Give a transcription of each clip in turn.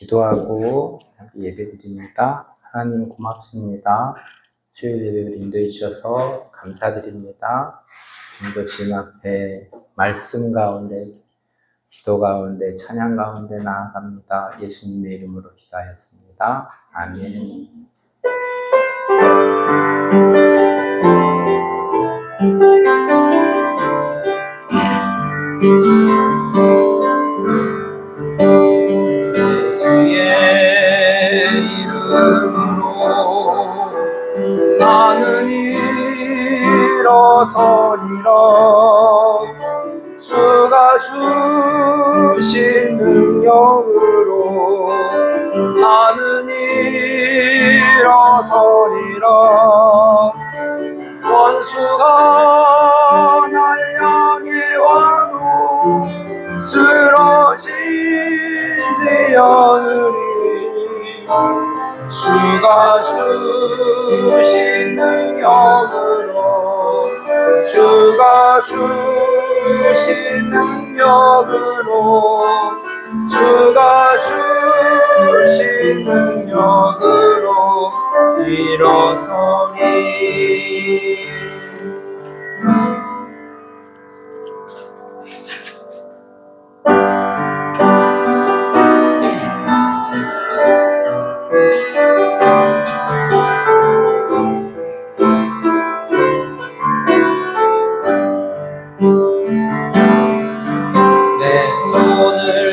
기도하고 예배드립니다. 하나님 고맙습니다. 수요일 예배를 인도해 주셔서 감사드립니다. 오늘도 주님 앞에 말씀 가운데, 기도 가운데, 찬양 가운데 나아갑니다. 예수님의 이름으로 기도하였습니다. 아멘. 나는 일어서리라. 주가 주신 능력으로 나는 일어서리라. 원수가 날 향해 와도 쓰러지지 않으리. 주가 주신 능력으로, 주가 주신 능력으로, 주가 주신 능력으로 일어서리.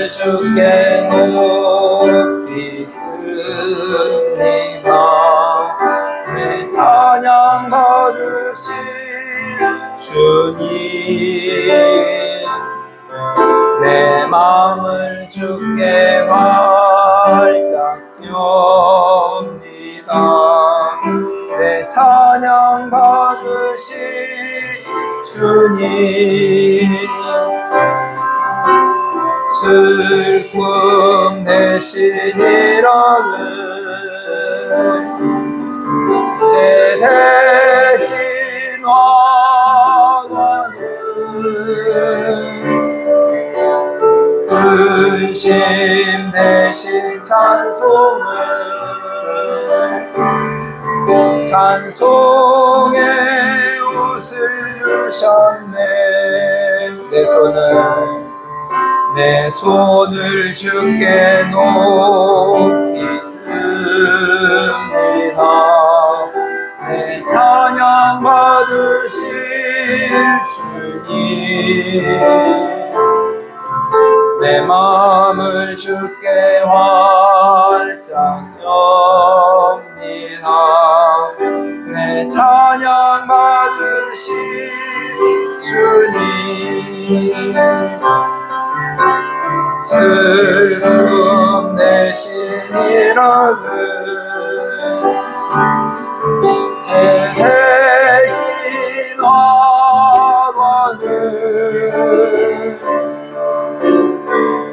주께 높이 듭니다. 내 찬양 받으실 주님, 내 마음을 주께 활짝 엽니다. 내 찬양 받으실 주님, 슬픔 대신 일어는 제 대신 화관은 근심 대신 찬송의 옷을 주셨네. 내 손을 주께 높이 듭니다. 내 찬양 받으실 주님, 내 마음을 주께 활짝 엽니다. 내 찬양 받으실 주님, 슬픔 대신 일어는 제 대신 화관은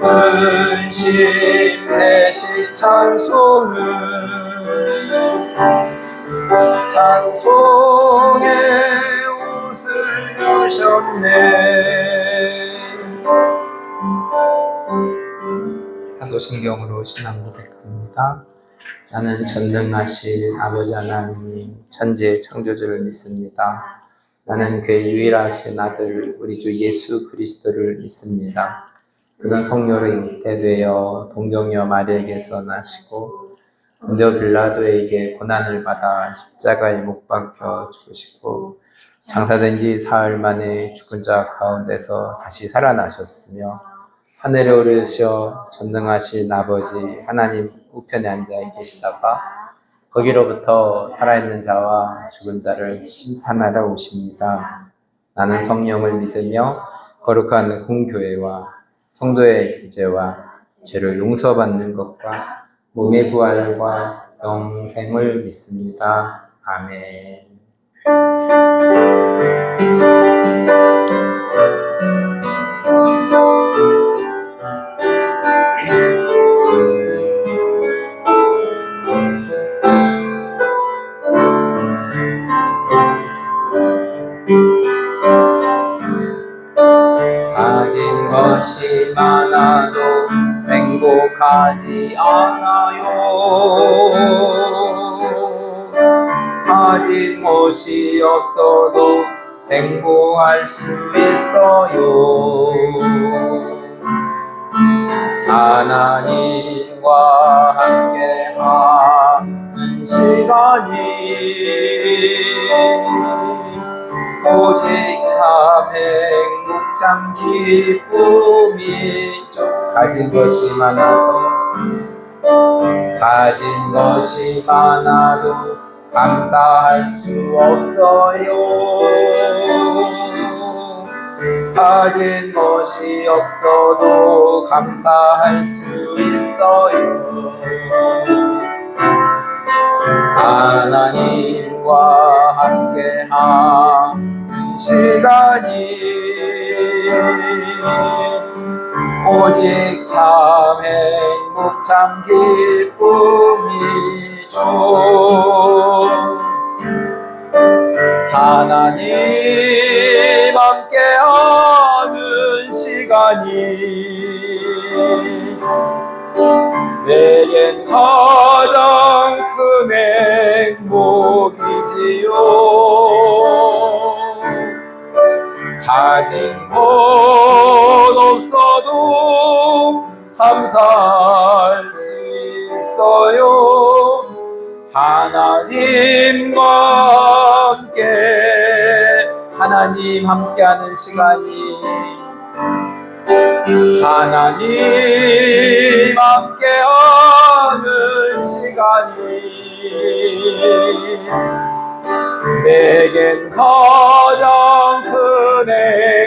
근심 대신 찬송의 옷을 주셨네. 산도신경으로 신앙 고백합니다. 나는 전능하신 아버지 하나님, 천지의 창조주를 믿습니다. 나는 그의 유일하신 아들 우리 주 예수 그리스도를 믿습니다. 그는 성령으로 잉태되어 동정녀 마리아에게서 나시고 본디오 빌라도에게 고난을 받아 십자가에 못 박혀 죽으시고 장사된 지 사흘 만에 죽은 자 가운데서 다시 살아나셨으며 하늘에 오르셔 전능하신 아버지 하나님 우편에 앉아 계시다가 거기로부터 살아있는 자와 죽은 자를 심판하러 오십니다. 나는 성령을 믿으며 거룩한 공교회와 성도의 교제와 죄를 용서받는 것과 몸의 부활과 영생을 믿습니다. 아멘. 가진 것이 많아도 행복한 원하지 않아요. 가진 것이 없어도 행복할 수 있어요. 하나님과 함께하는 시간이 오직 참 행복 참 기쁨이죠. 가진 것이 많아도 감사할 수 없어요. 가진 것이 없어도 감사할 수 있어요. 하나님과 함께하는 시간이 오직 참 행복 참 기쁨이죠. 하나님 함께하는 시간이 내겐 가장 큰 행복이지요. 가진 것 없어도 감사할 수 있어요. 하나님 함께하는 시간이 하나님 함께하는 시간이 내겐 가장 큰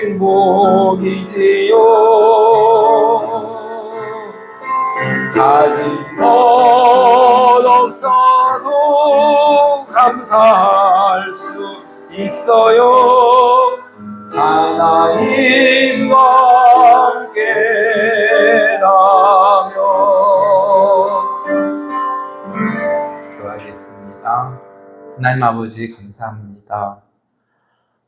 행복이지요. 가진 것 없어도 감사할 수 있어요. 하나님과 함께라면. 기도하겠습니다. 하나님 아버지 감사합니다.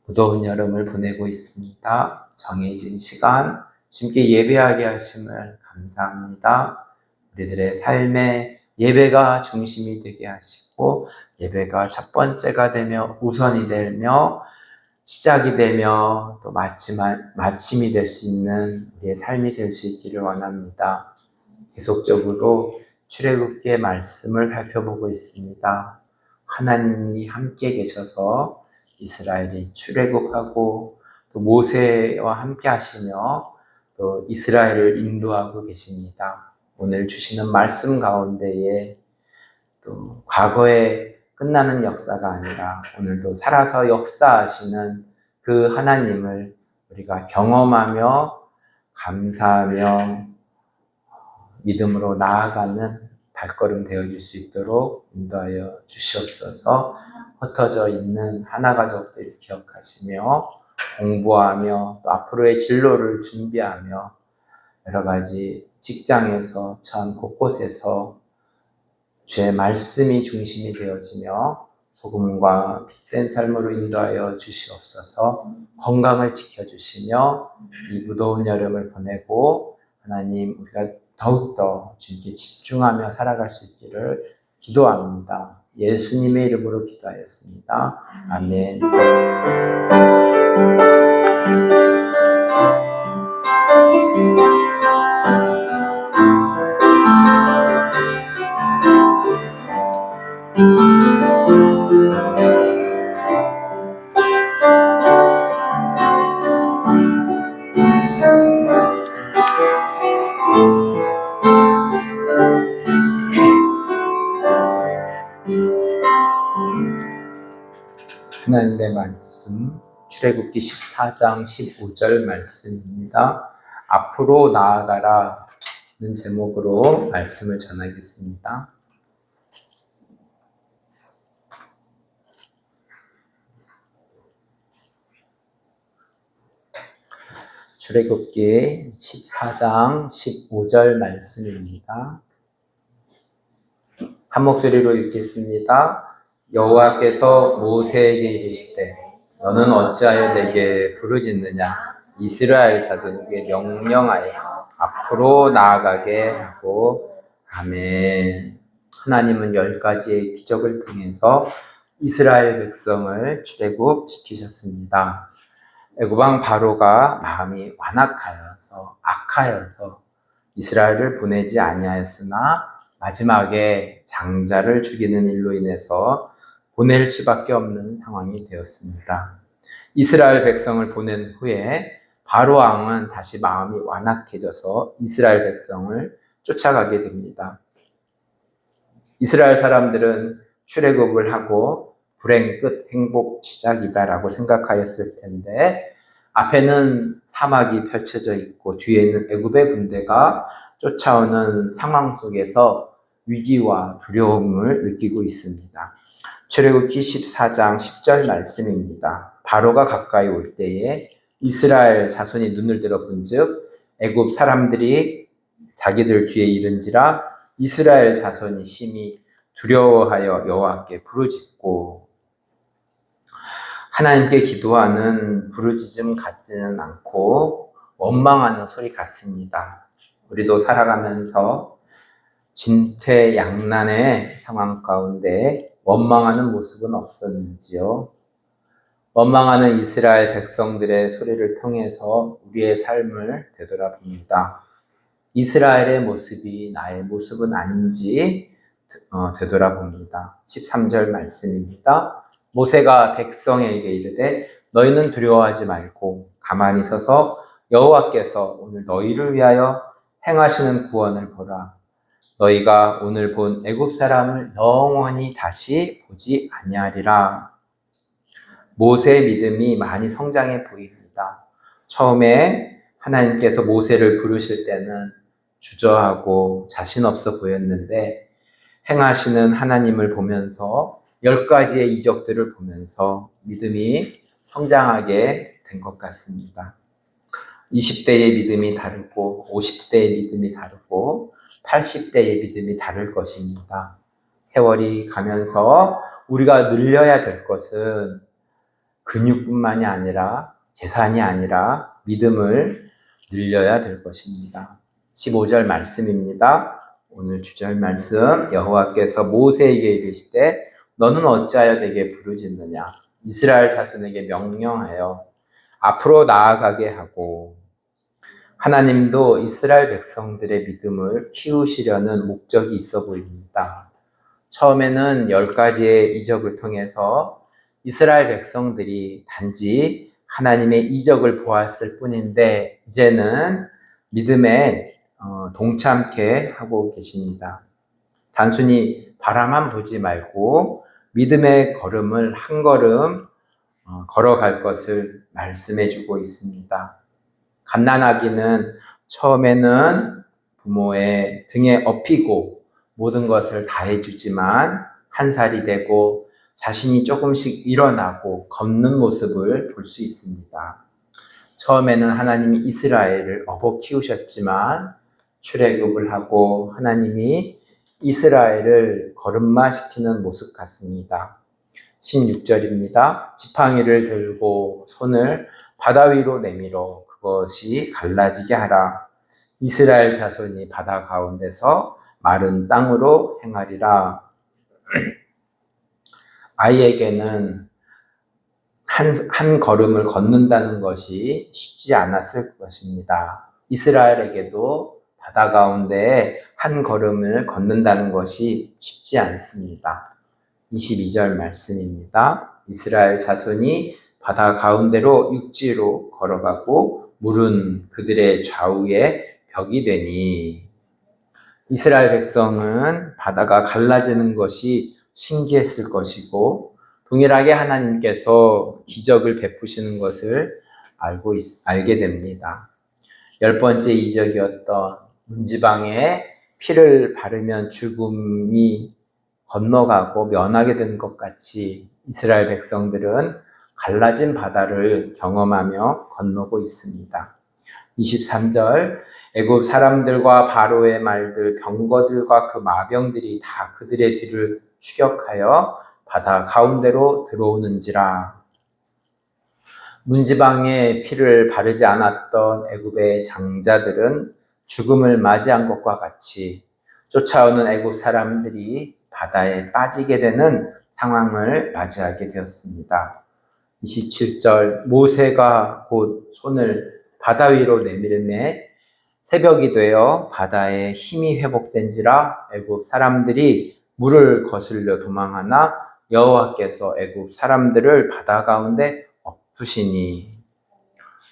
무더운 여름을 보내고 있습니다. 정해진 시간 주님께 예배하게 하심을 감사합니다. 우리들의 삶에 예배가 중심이 되게 하시고 예배가 첫 번째가 되며 우선이 되며 시작이 되며 또 마침이 될 수 있는 우리의 삶이 될 수 있기를 원합니다. 계속적으로 출애굽기의 말씀을 살펴보고 있습니다. 하나님이 함께 계셔서 이스라엘이 출애굽하고 또 모세와 함께 하시며 또 이스라엘을 인도하고 계십니다. 오늘 주시는 말씀 가운데에 또 과거에 끝나는 역사가 아니라 오늘도 살아서 역사하시는 그 하나님을 우리가 경험하며 감사하며 믿음으로 나아가는 발걸음 되어줄 수 있도록 인도하여 주시옵소서. 흩어져 있는 하나가족들 기억하시며 공부하며 또 앞으로의 진로를 준비하며 여러 가지 직장에서 전 곳곳에서 주의 말씀이 중심이 되어지며 복음과 빛된 삶으로 인도하여 주시옵소서. 건강을 지켜주시며 이 무더운 여름을 보내고 하나님 우리가 더욱더 주님께 집중하며 살아갈 수 있기를 기도합니다. 예수님의 이름으로 기도하였습니다. 아멘. 하나님의 말씀 출애굽기 14장 15절 말씀입니다. 앞으로 나아가라는 제목으로 말씀을 전하겠습니다. 출애굽기 14장 15절 말씀입니다. 한 목소리로 읽겠습니다. 여호와께서 모세에게 이르시되 너는 어찌하여 내게 부르짖느냐 이스라엘 자손에게 명령하여 앞으로 나아가게 하고 아멘. 하나님은 10가지의 기적을 통해서 이스라엘 백성을 출애굽시키셨습니다. 애굽왕 바로가 마음이 완악하여서 악하여서 이스라엘을 보내지 아니하였으나 마지막에 장자를 죽이는 일로 인해서 보낼 수밖에 없는 상황이 되었습니다. 이스라엘 백성을 보낸 후에 바로 왕은 다시 마음이 완악해져서 이스라엘 백성을 쫓아가게 됩니다. 이스라엘 사람들은 출애굽을 하고 불행 끝 행복 시작이다라고 생각하였을 텐데 앞에는 사막이 펼쳐져 있고 뒤에는 애굽의 군대가 쫓아오는 상황 속에서 위기와 두려움을 느끼고 있습니다. 출애굽기 14장 10절 말씀입니다. 바로가 가까이 올 때에 이스라엘 자손이 눈을 들어 본즉 애굽 사람들이 자기들 뒤에 이른지라 이스라엘 자손이 심히 두려워하여 여호와께 부르짖고 하나님께 기도하는 부르짖음 같지는 않고 원망하는 소리 같습니다. 우리도 살아가면서 진퇴양난의 상황 가운데 원망하는 모습은 없었는지요? 원망하는 이스라엘 백성들의 소리를 통해서 우리의 삶을 되돌아봅니다. 이스라엘의 모습이 나의 모습은 아닌지 되돌아봅니다. 13절 말씀입니다. 모세가 백성에게 이르되 너희는 두려워하지 말고 가만히 서서 여호와께서 오늘 너희를 위하여 행하시는 구원을 보라. 너희가 오늘 본 애굽 사람을 영원히 다시 보지 아니하리라. 모세의 믿음이 많이 성장해 보입니다. 처음에 하나님께서 모세를 부르실 때는 주저하고 자신 없어 보였는데 행하시는 하나님을 보면서 10가지의 이적들을 보면서 믿음이 성장하게 된 것 같습니다. 20대의 믿음이 다르고 50대의 믿음이 다르고 80대의 믿음이 다를 것입니다. 세월이 가면서 우리가 늘려야 될 것은 근육뿐만이 아니라 재산이 아니라 믿음을 늘려야 될 것입니다. 15절 말씀입니다. 오늘 주절 말씀 여호와께서 모세에게 이르시되 너는 어찌하여 내게 부르짖느냐 이스라엘 자손에게 명령하여 앞으로 나아가게 하고 하나님도 이스라엘 백성들의 믿음을 키우시려는 목적이 있어 보입니다. 처음에는 10가지의 이적을 통해서 이스라엘 백성들이 단지 하나님의 이적을 보았을 뿐인데 이제는 믿음에 동참케 하고 계십니다. 단순히 바라만 보지 말고 믿음의 걸음을 한 걸음 걸어갈 것을 말씀해 주고 있습니다. 갓난아기는 처음에는 부모의 등에 업히고 모든 것을 다 해주지만 1살이 되고 자신이 조금씩 일어나고 걷는 모습을 볼 수 있습니다. 처음에는 하나님이 이스라엘을 업어 키우셨지만 출애굽을 하고 하나님이 이스라엘을 걸음마시키는 모습 같습니다. 16절입니다. 지팡이를 들고 손을 바다 위로 내밀어 그것이 갈라지게 하라. 이스라엘 자손이 바다 가운데서 마른 땅으로 행하리라. 아이에게는 한 걸음을 걷는다는 것이 쉽지 않았을 것입니다. 이스라엘에게도 바다 가운데 한 걸음을 걷는다는 것이 쉽지 않습니다. 22절 말씀입니다. 이스라엘 자손이 바다 가운데로 육지로 걸어가고 물은 그들의 좌우에 벽이 되니 이스라엘 백성은 바다가 갈라지는 것이 신기했을 것이고 동일하게 하나님께서 기적을 베푸시는 것을 알게 됩니다. 10번째 이적이었던 문지방에 피를 바르면 죽음이 건너가고 면하게 된 것 같이 이스라엘 백성들은 갈라진 바다를 경험하며 건너고 있습니다. 23절 애굽 사람들과 바로의 말들 병거들과 그 마병들이 다 그들의 뒤를 추격하여 바다 가운데로 들어오는지라. 문지방에 피를 바르지 않았던 애굽의 장자들은 죽음을 맞이한 것과 같이 쫓아오는 애굽 사람들이 바다에 빠지게 되는 상황을 맞이하게 되었습니다. 27절 모세가 곧 손을 바다 위로 내밀매 새벽이 되어 바다에 힘이 회복된지라 애굽 사람들이 물을 거슬려 도망하나 여호와께서 애굽 사람들을 바다 가운데 엎으시니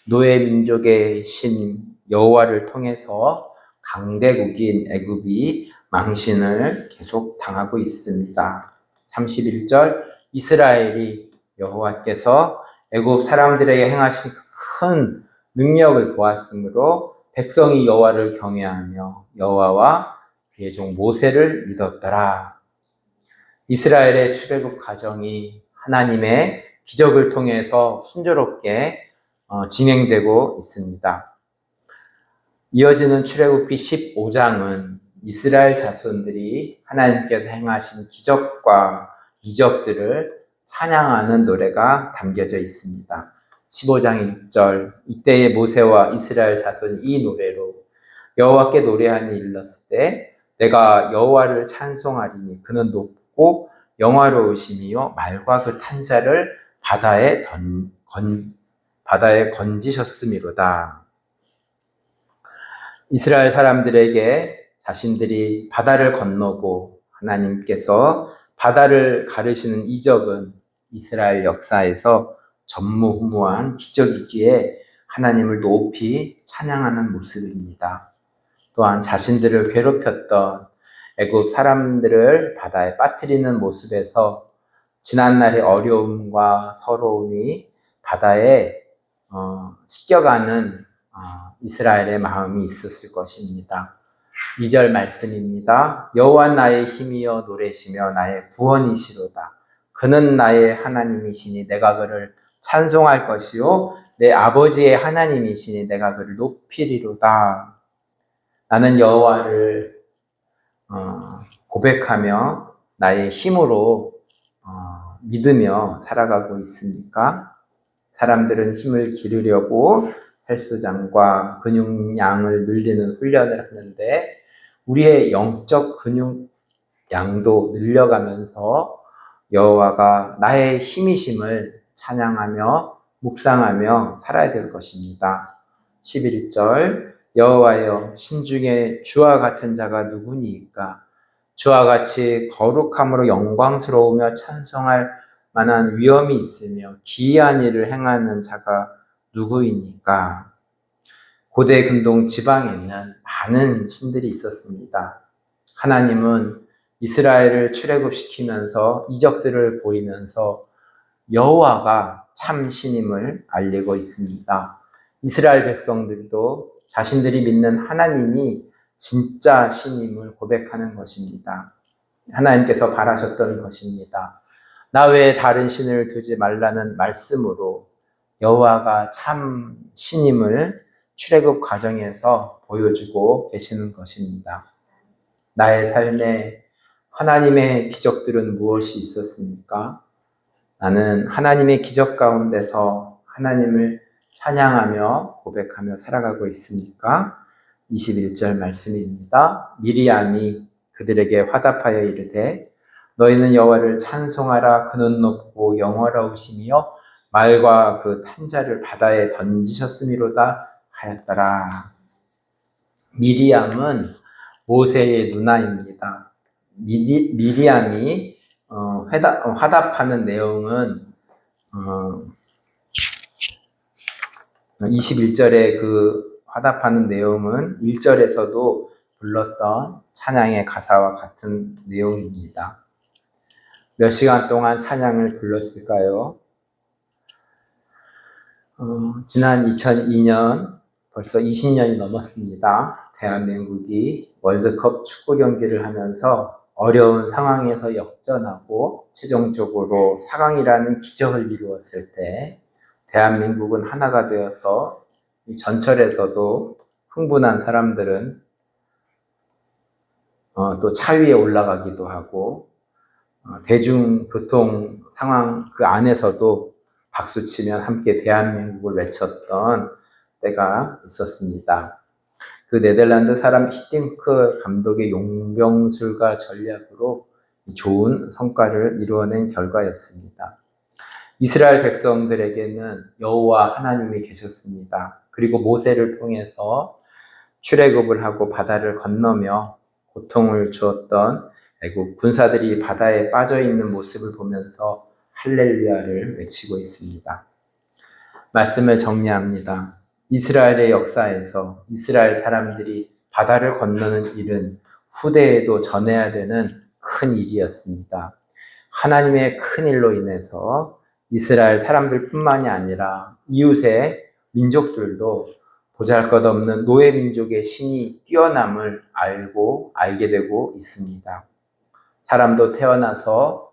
노예 민족의 신 여호와를 통해서 강대국인 애굽이 망신을 계속 당하고 있습니다. 31절 이스라엘이 여호와께서 애굽 사람들에게 행하신 큰 능력을 보았으므로 백성이 여호와를 경외하며 여호와와 그의 종 모세를 믿었더라. 이스라엘의 출애굽 과정이 하나님의 기적을 통해서 순조롭게 진행되고 있습니다. 이어지는 출애굽기 15장은 이스라엘 자손들이 하나님께서 행하신 기적과 이적들을 찬양하는 노래가 담겨져 있습니다. 15장 1절 이때의 모세와 이스라엘 자손이 이 노래로 여호와께 노래하니 일렀을 때 내가 여호와를 찬송하리니 그는 높고 영화로우시니요 말과 그 탄자를 바다에 건지셨음이로다. 이스라엘 사람들에게 자신들이 바다를 건너고 하나님께서 바다를 가르시는 이적은 이스라엘 역사에서 전무후무한 기적이기에 하나님을 높이 찬양하는 모습입니다. 또한 자신들을 괴롭혔던 애굽 사람들을 바다에 빠뜨리는 모습에서 지난날의 어려움과 서러움이 바다에 씻겨가는 이스라엘의 마음이 있었을 것입니다. 2절 말씀입니다. 여호와 나의 힘이여 노래시며 나의 구원이시로다. 그는 나의 하나님이시니 내가 그를 찬송할 것이요 내 아버지의 하나님이시니 내가 그를 높이리로다. 나는 여호와를 고백하며 나의 힘으로 믿으며 살아가고 있습니까? 사람들은 힘을 기르려고 헬스장과 근육량을 늘리는 훈련을 하는데 우리의 영적 근육량도 늘려가면서 여호와가 나의 힘이심을 찬양하며 묵상하며 살아야 될 것입니다. 11절 여호와여 신중에 주와 같은 자가 누구니이까 주와 같이 거룩함으로 영광스러우며 찬송할 만한 위엄이 있으며 기이한 일을 행하는 자가 누구이니까. 고대 근동 지방에는 많은 신들이 있었습니다. 하나님은 이스라엘을 출애굽시키면서 이적들을 보이면서 여호와가 참 신임을 알리고 있습니다. 이스라엘 백성들도 자신들이 믿는 하나님이 진짜 신임을 고백하는 것입니다. 하나님께서 바라셨던 것입니다. 나 외에 다른 신을 두지 말라는 말씀으로 여호와가 참 신임을 출애굽 과정에서 보여주고 계시는 것입니다. 나의 삶에 하나님의 기적들은 무엇이 있었습니까? 나는 하나님의 기적 가운데서 하나님을 찬양하며 고백하며 살아가고 있습니까? 21절 말씀입니다. 미리암이 그들에게 화답하여 이르되 너희는 여호와를 찬송하라. 그는 높고 영화로우시며 말과 그 탄자를 바다에 던지셨음이로다 하였더라. 미리암은 모세의 누나입니다. 미리암이 화답하는 내용은 21절에 그 화답하는 내용은 1절에서도 불렀던 찬양의 가사와 같은 내용입니다. 몇 시간 동안 찬양을 불렀을까요? 지난 2002년 벌써 20년이 넘었습니다. 대한민국이 월드컵 축구 경기를 하면서 어려운 상황에서 역전하고 최종적으로 4강이라는 기적을 이루었을 때 대한민국은 하나가 되어서 이 전철에서도 흥분한 사람들은 또 차 위에 올라가기도 하고 대중교통 상황 그 안에서도 박수치며 함께 대한민국을 외쳤던 때가 있었습니다. 그 네덜란드 사람 히딩크 감독의 용병술과 전략으로 좋은 성과를 이루어낸 결과였습니다. 이스라엘 백성들에게는 여호와 하나님이 계셨습니다. 그리고 모세를 통해서 출애굽을 하고 바다를 건너며 고통을 주었던 애국 군사들이 바다에 빠져 있는 모습을 보면서 할렐루야를 외치고 있습니다. 말씀을 정리합니다. 이스라엘의 역사에서 이스라엘 사람들이 바다를 건너는 일은 후대에도 전해야 되는 큰 일이었습니다. 하나님의 큰 일로 인해서 이스라엘 사람들뿐만이 아니라 이웃의 민족들도 보잘것없는 노예 민족의 신이 뛰어남을 알게 되고 있습니다. 사람도 태어나서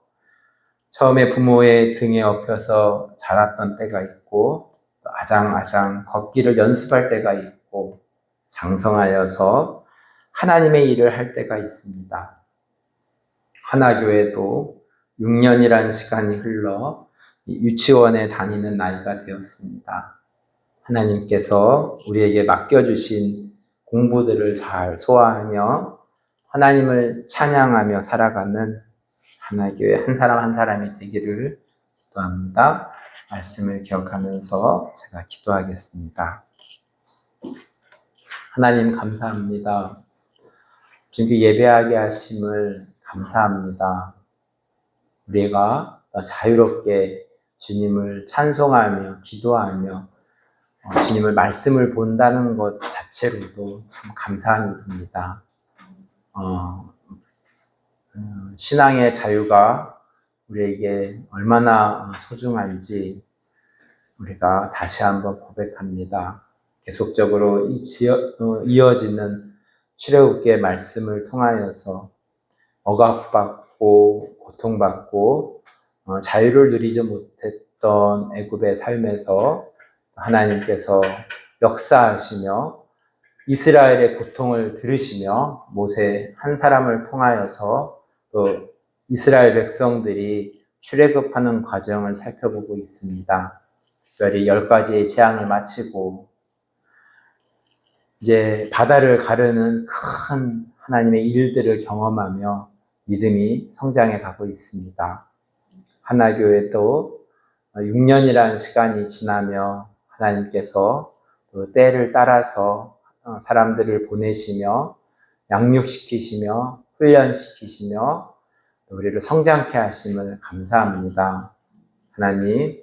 처음에 부모의 등에 업혀서 자랐던 때가 있고 아장아장 걷기를 연습할 때가 있고 장성하여서 하나님의 일을 할 때가 있습니다. 하나교회도 6년이라는 시간이 흘러 유치원에 다니는 나이가 되었습니다. 하나님께서 우리에게 맡겨주신 공부들을 잘 소화하며 하나님을 찬양하며 살아가는 하나교회 한 사람 한 사람이 되기를 기도합니다. 말씀을 기억하면서 제가 기도하겠습니다. 하나님 감사합니다. 주님께 예배하게 하심을 감사합니다. 우리가 자유롭게 주님을 찬송하며 기도하며 주님을 말씀을 본다는 것 자체로도 참 감사한 일입니다. 신앙의 자유가 우리에게 얼마나 소중한지 우리가 다시 한번 고백합니다. 계속적으로 이어지는 출애굽기의 말씀을 통하여서 억압받고 고통받고 자유를 누리지 못했던 애굽의 삶에서 하나님께서 역사하시며 이스라엘의 고통을 들으시며 모세 한 사람을 통하여서 또 이스라엘 백성들이 출애굽하는 과정을 살펴보고 있습니다. 특별히 10가지의 재앙을 마치고 이제 바다를 가르는 큰 하나님의 일들을 경험하며 믿음이 성장해 가고 있습니다. 하나교회도 6년이라는 시간이 지나며 하나님께서 그 때를 따라서 사람들을 보내시며 양육시키시며 훈련시키시며 우리를 성장케 하심을 감사합니다. 하나님,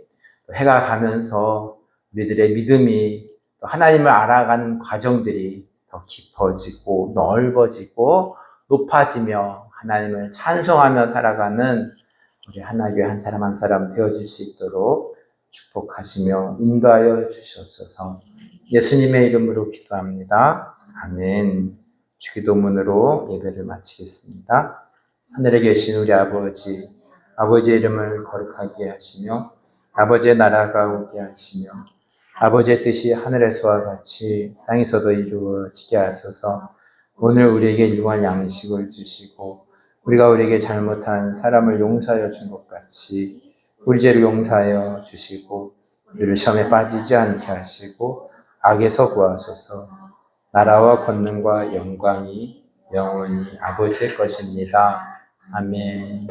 해가 가면서 우리들의 믿음이 하나님을 알아가는 과정들이 더 깊어지고 넓어지고 높아지며 하나님을 찬송하며 살아가는 우리 하나교회 한 사람 한 사람 되어줄 수 있도록 축복하시며 인도하여 주시옵소서. 예수님의 이름으로 기도합니다. 아멘. 주기도문으로 예배를 마치겠습니다. 하늘에 계신 우리 아버지, 아버지의 이름을 거룩하게 하시며 아버지의 나라가 오게 하시며 아버지의 뜻이 하늘에서와 같이 땅에서도 이루어지게 하소서. 오늘 우리에게 일용할 양식을 주시고 우리가 우리에게 잘못한 사람을 용서하여 준 것 같이 우리 죄를 용서하여 주시고 우리를 시험에 빠지지 않게 하시고 악에서 구하소서. 나라와 권능과 영광이 영원히 아버지의 것입니다. 아멘.